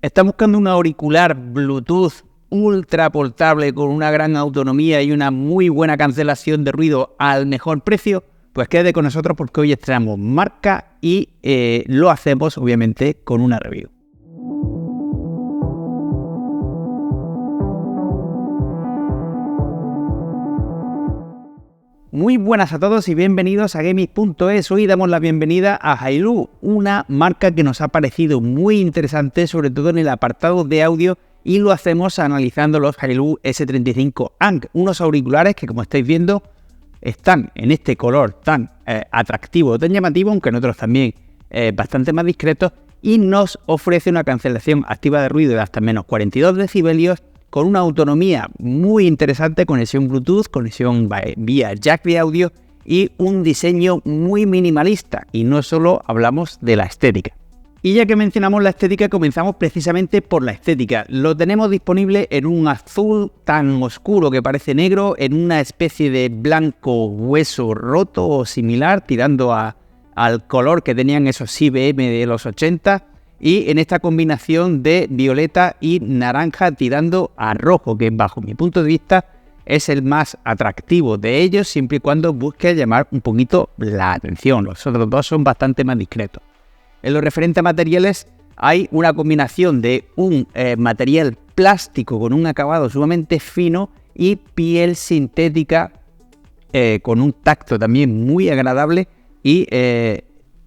¿Estás buscando un auricular Bluetooth ultra portable con una gran autonomía y una muy buena cancelación de ruido al mejor precio? Pues quédate con nosotros porque hoy estrenamos marca y lo hacemos obviamente con una review. Muy buenas a todos y bienvenidos a Gaming.es. Hoy damos la bienvenida a Hailu, una marca que nos ha parecido muy interesante, sobre todo en el apartado de audio, y lo hacemos analizando los Hailu S35 ANC, unos auriculares que, como estáis viendo, están en este color tan atractivo, tan llamativo, aunque en otros también bastante más discretos, y nos ofrece una cancelación activa de ruido de hasta menos 42 decibelios, con una autonomía muy interesante, conexión Bluetooth, conexión vía jack de audio y un diseño muy minimalista. Y no solo hablamos de la estética. Y ya que mencionamos la estética, comenzamos precisamente por la estética. Lo tenemos disponible en un azul tan oscuro que parece negro, en una especie de blanco hueso roto o similar, tirando al color que tenían esos IBM de los 80, y en esta combinación de violeta y naranja tirando a rojo, que bajo mi punto de vista es el más atractivo de ellos, siempre y cuando busque llamar un poquito la atención. Los otros dos son bastante más discretos. En lo referente a materiales, hay una combinación de un material plástico con un acabado sumamente fino y piel sintética con un tacto también muy agradable y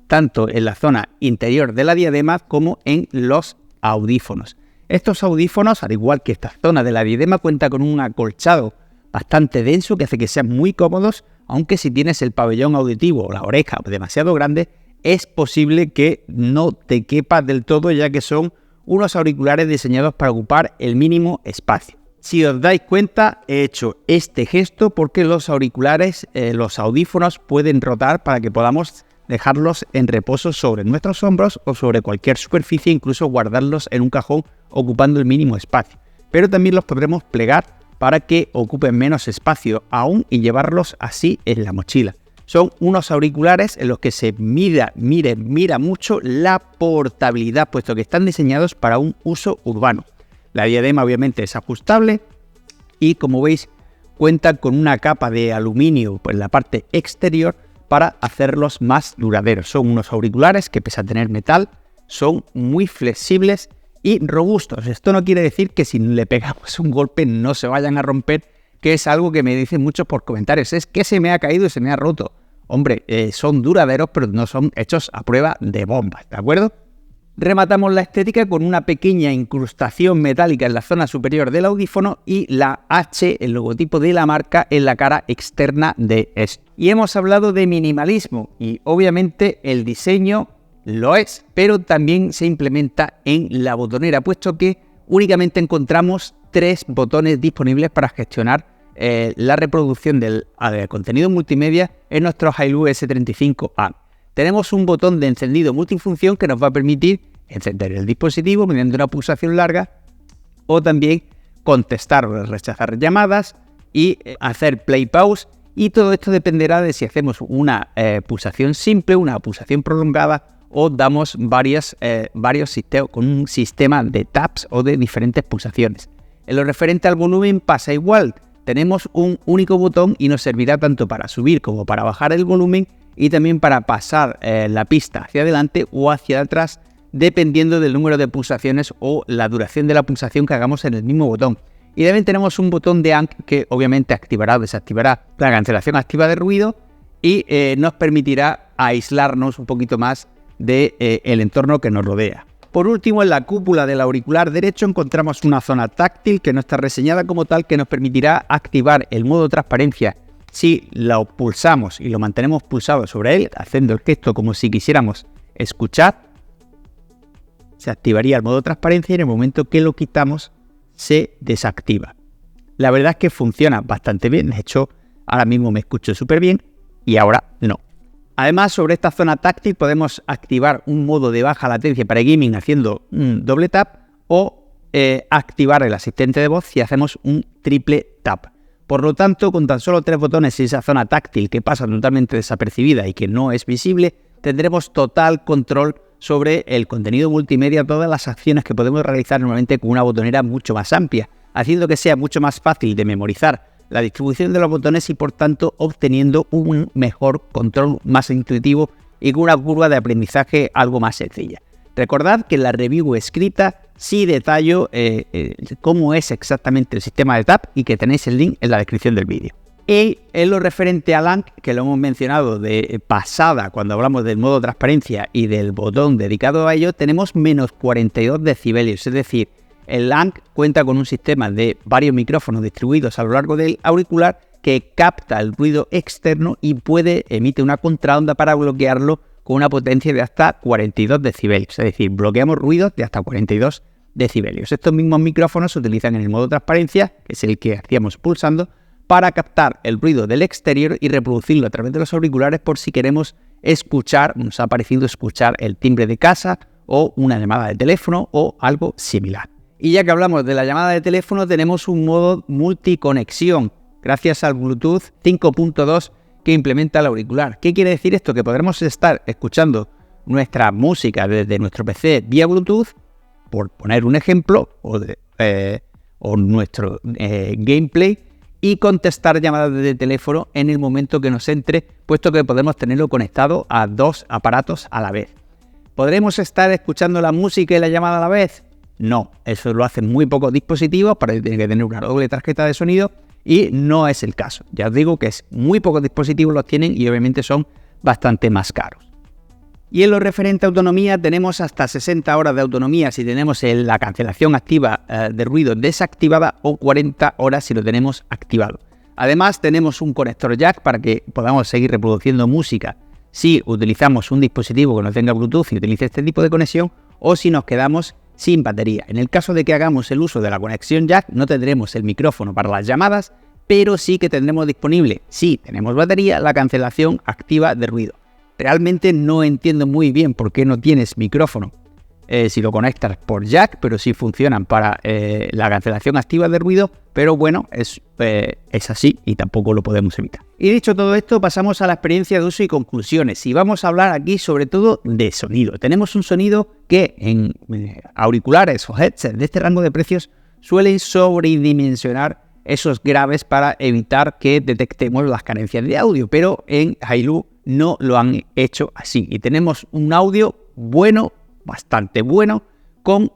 tanto en la zona interior de la diadema como en los audífonos. Estos audífonos, al igual que esta zona de la diadema, cuenta con un acolchado bastante denso que hace que sean muy cómodos, aunque si tienes el pabellón auditivo o la oreja demasiado grande, es posible que no te quepas del todo, ya que son unos auriculares diseñados para ocupar el mínimo espacio. Si os dais cuenta, he hecho este gesto porque los auriculares, los audífonos pueden rotar para que podamos dejarlos en reposo sobre nuestros hombros o sobre cualquier superficie, incluso guardarlos en un cajón ocupando el mínimo espacio. Pero también los podremos plegar para que ocupen menos espacio aún y llevarlos así en la mochila. Son unos auriculares en los que se mira mucho la portabilidad, puesto que están diseñados para un uso urbano. La diadema obviamente es ajustable y, como veis, cuentan con una capa de aluminio en la parte exterior para hacerlos más duraderos. Son unos auriculares que, pese a tener metal, son muy flexibles y robustos. Esto no quiere decir que si le pegamos un golpe no se vayan a romper, que es algo que me dicen muchos por comentarios. Es que se me ha caído y se me ha roto. Hombre, son duraderos, pero no son hechos a prueba de bombas, ¿de acuerdo? Rematamos la estética con una pequeña incrustación metálica en la zona superior del audífono y la H, el logotipo de la marca, en la cara externa de esto. Y hemos hablado de minimalismo y obviamente el diseño lo es, pero también se implementa en la botonera, puesto que únicamente encontramos 3 botones disponibles para gestionar la reproducción del contenido multimedia en nuestro Hailu S35 ANC. Tenemos un botón de encendido multifunción que nos va a permitir encender el dispositivo mediante una pulsación larga o también contestar o rechazar llamadas y hacer play pause, y todo esto dependerá de si hacemos una pulsación simple, una pulsación prolongada o damos varios sistemas con un sistema de taps o de diferentes pulsaciones. En lo referente al volumen pasa igual, tenemos un único botón y nos servirá tanto para subir como para bajar el volumen y también para pasar la pista hacia adelante o hacia atrás, dependiendo del número de pulsaciones o la duración de la pulsación que hagamos en el mismo botón. Y también tenemos un botón de ANC que obviamente activará o desactivará la cancelación activa de ruido y nos permitirá aislarnos un poquito más del entorno que nos rodea. Por último, en la cúpula del auricular derecho encontramos una zona táctil que no está reseñada como tal, que nos permitirá activar el modo transparencia si lo pulsamos y lo mantenemos pulsado sobre él, haciendo el gesto como si quisiéramos escuchar. Se activaría el modo transparencia y en el momento que lo quitamos se desactiva. La verdad es que funciona bastante bien. De hecho, ahora mismo me escucho súper bien y ahora no. Además, sobre esta zona táctil podemos activar un modo de baja latencia para gaming haciendo un doble tap o activar el asistente de voz si hacemos un triple tap. Por lo tanto, con tan solo 3 botones y esa zona táctil que pasa totalmente desapercibida y que no es visible, tendremos total control sobre el contenido multimedia, todas las acciones que podemos realizar normalmente con una botonera mucho más amplia, haciendo que sea mucho más fácil de memorizar la distribución de los botones y por tanto obteniendo un mejor control más intuitivo y con una curva de aprendizaje algo más sencilla. Recordad que en la review escrita sí detallo cómo es exactamente el sistema de tap y que tenéis el link en la descripción del vídeo. Y en lo referente al ANC, que lo hemos mencionado de pasada cuando hablamos del modo transparencia y del botón dedicado a ello, tenemos menos 42 decibelios, es decir, el ANC cuenta con un sistema de varios micrófonos distribuidos a lo largo del auricular que capta el ruido externo y emite una contraonda para bloquearlo con una potencia de hasta 42 decibelios, es decir, bloqueamos ruidos de hasta 42 decibelios. Estos mismos micrófonos se utilizan en el modo transparencia, que es el que hacíamos pulsando, para captar el ruido del exterior y reproducirlo a través de los auriculares por si queremos escuchar, nos ha parecido escuchar el timbre de casa o una llamada de teléfono o algo similar. Y ya que hablamos de la llamada de teléfono, tenemos un modo multiconexión gracias al Bluetooth 5.2 que implementa el auricular. ¿Qué quiere decir esto? Que podremos estar escuchando nuestra música desde nuestro PC vía Bluetooth, por poner un ejemplo, o nuestro gameplay, y contestar llamadas de teléfono en el momento que nos entre, puesto que podemos tenerlo conectado a dos aparatos a la vez. ¿Podremos estar escuchando la música y la llamada a la vez? No, eso lo hacen muy pocos dispositivos, para ello tiene que tener una doble tarjeta de sonido y no es el caso. Ya os digo que es muy pocos dispositivos los tienen y obviamente son bastante más caros. Y en lo referente a autonomía tenemos hasta 60 horas de autonomía si tenemos la cancelación activa de ruido desactivada o 40 horas si lo tenemos activado. Además tenemos un conector jack para que podamos seguir reproduciendo música si utilizamos un dispositivo que no tenga Bluetooth y utilice este tipo de conexión o si nos quedamos sin batería. En el caso de que hagamos el uso de la conexión jack no tendremos el micrófono para las llamadas, pero sí que tendremos disponible, si tenemos batería, la cancelación activa de ruido. Realmente no entiendo muy bien por qué no tienes micrófono si lo conectas por jack, pero sí funcionan para la cancelación activa de ruido, pero bueno, es así y tampoco lo podemos evitar. Y dicho todo esto, pasamos a la experiencia de uso y conclusiones. Y vamos a hablar aquí sobre todo de sonido. Tenemos un sonido que en auriculares o headsets de este rango de precios suelen sobredimensionar esos graves para evitar que detectemos las carencias de audio, pero en Hailu no lo han hecho así y tenemos un audio bueno, bastante bueno,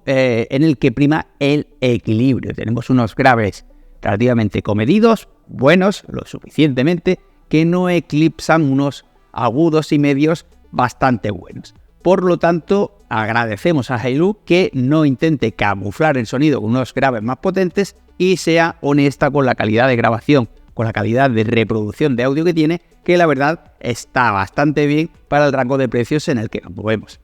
en el que prima el equilibrio. Tenemos unos graves relativamente comedidos, buenos, lo suficientemente, que no eclipsan unos agudos y medios bastante buenos. Por lo tanto, agradecemos a Hailu que no intente camuflar el sonido con unos graves más potentes y sea honesta con la calidad de grabación, con la calidad de reproducción de audio que tiene, que la verdad está bastante bien para el rango de precios en el que nos movemos.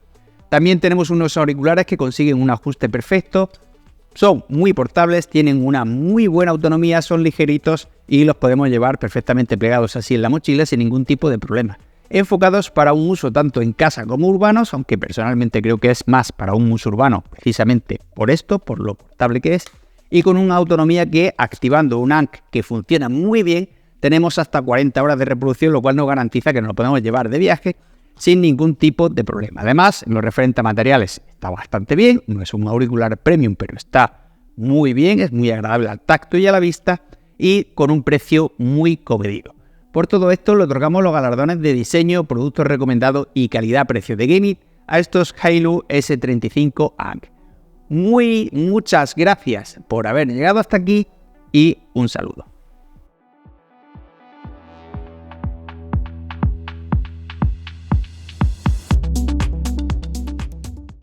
También tenemos unos auriculares que consiguen un ajuste perfecto, son muy portables, tienen una muy buena autonomía, son ligeritos y los podemos llevar perfectamente plegados así en la mochila sin ningún tipo de problema. Enfocados para un uso tanto en casa como urbanos, aunque personalmente creo que es más para un uso urbano precisamente por esto, por lo portable que es, y con una autonomía que, activando un ANC que funciona muy bien, tenemos hasta 40 horas de reproducción, lo cual nos garantiza que nos lo podemos llevar de viaje sin ningún tipo de problema. Además, en lo referente a materiales, está bastante bien, no es un auricular premium, pero está muy bien, es muy agradable al tacto y a la vista, y con un precio muy comedido. Por todo esto, le otorgamos los galardones de diseño, productos recomendados y calidad-precio de gaming a estos Hailu S35 ANC. Muchas gracias por haber llegado hasta aquí y un saludo.